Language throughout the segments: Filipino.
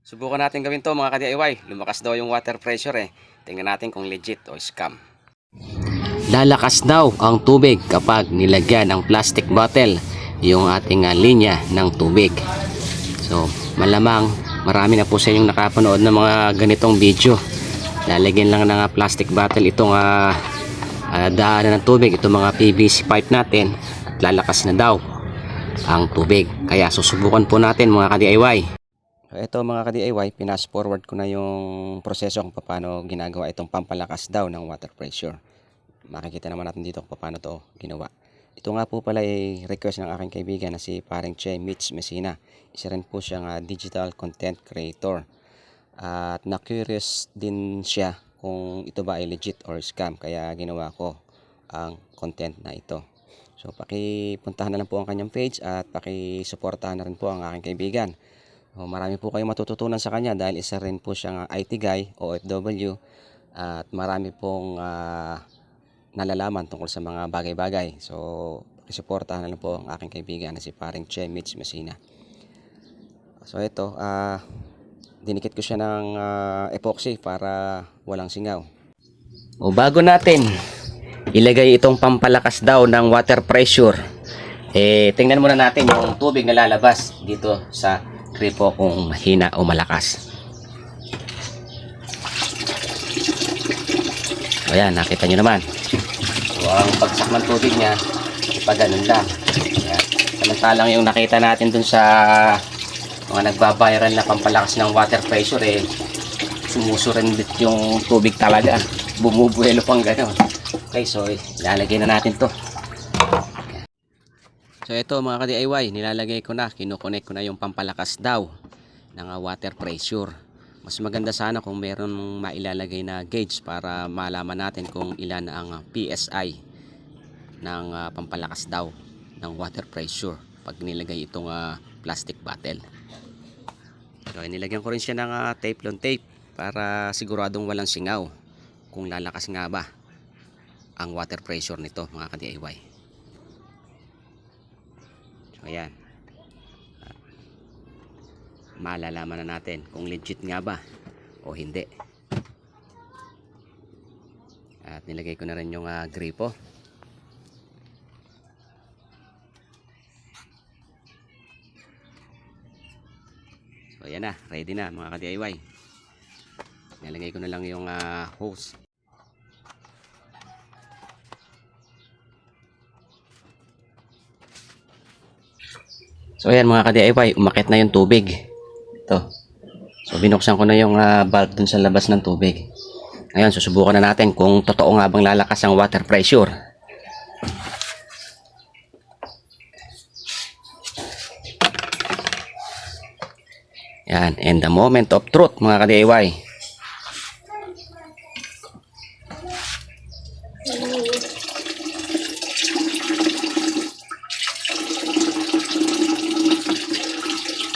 Subukan natin gawin to mga ka-DIY. Lumakas daw yung water pressure eh. Tingnan natin kung legit o scam. Lalakas daw ang tubig kapag nilagyan ng plastic bottle yung ating linya ng tubig. So malamang marami na po sa inyong nakapanood ng mga ganitong video. Lalagyan lang ng plastic bottle itong daanan ng tubig, itong mga PVC pipe natin, at lalakas na daw ang tubig. Kaya susubukan po natin mga ka-DIY. Ito mga ka-DIY, pinas forward ko na yung proseso kung paano ginagawa itong pampalakas daw ng water pressure. Makikita naman natin dito kung paano to ginawa. Ito nga po pala ay request ng aking kaibigan na si paring Che Mitch Messina. Isa rin po siyang digital content creator. At na-curious din siya kung ito ba ay legit or scam. Kaya ginawa ko ang content na ito. So pakipuntahan na lang po ang kanyang page at pakisuportahan na rin po ang aking kaibigan. Marami po kayong matututunan sa kanya dahil isa rin po siyang IT guy, OFW, at marami pong nalalaman tungkol sa mga bagay-bagay. So, pakisuportahan na lang po ang aking kaibigan na si paring Che Mitch Messina. So, ito, dinikit ko siya ng epoxy para walang singaw. Bago natin ilagay itong pampalakas daw ng water pressure, tingnan muna natin yung tubig na lalabas dito sa gripo kung mahina o malakas. So ayan, nakita nyo naman. So ang bagsak ng tubig niya, ipaganon lang. Ayan. Samantalang yung nakita natin dun sa mga nagbabiral na pampalakas ng water pressure, sumusurindit yung tubig talaga. Bumubuelo pang gano'n. Okay, so ilalagay na natin to. So ito mga ka-DIY, nilalagay ko na, kinukonek ko na yung pampalakas daw ng water pressure. Mas maganda sana kung meron mailalagay na gauge para malaman natin kung ilan ang PSI ng pampalakas daw ng water pressure pag nilagay itong plastic bottle. So nilagyan ko rin siya ng Teflon tape para siguradong walang singaw kung lalakas nga ba ang water pressure nito mga ka-DIY. Ayan, malalaman na natin kung legit nga ba o hindi. At nilagay ko na rin yung gripo. So ayan na, ready na mga ka-DIY. Nilagay ko na lang yung hose. So ayan mga ka-DIY, umakit na yung tubig. Ito. So binuksan ko na yung valve dun sa labas ng tubig. Ngayon, susubukan na natin kung totoo nga bang lalakas ang water pressure. Yan, and the moment of truth mga ka-DIY.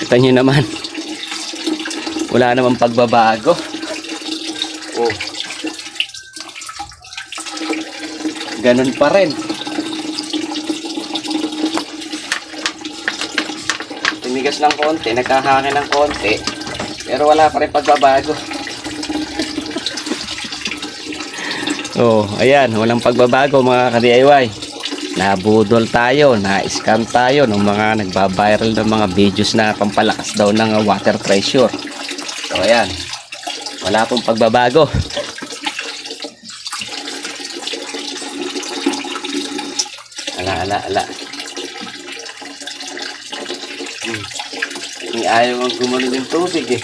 Kita nyo naman, wala namang pagbabago. Ganun pa rin. Tumigas ng konti, nagkahangin ng konti, pero wala pa rin pagbabago. Ayan, walang pagbabago mga ka-DIY. Nabudol tayo, na-scam tayo ng mga nagbabiral ng mga videos na pampalakas daw ng water pressure. So ayan, wala pong pagbabago. Ala. Ayaw ang gumano ng tubig eh.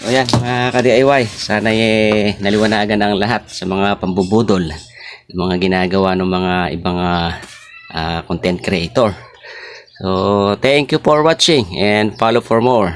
So yan mga ka-DIY, sana naliwanagan ang lahat sa mga pambubudol, mga ginagawa ng mga ibang content creator. So thank you for watching and follow for more.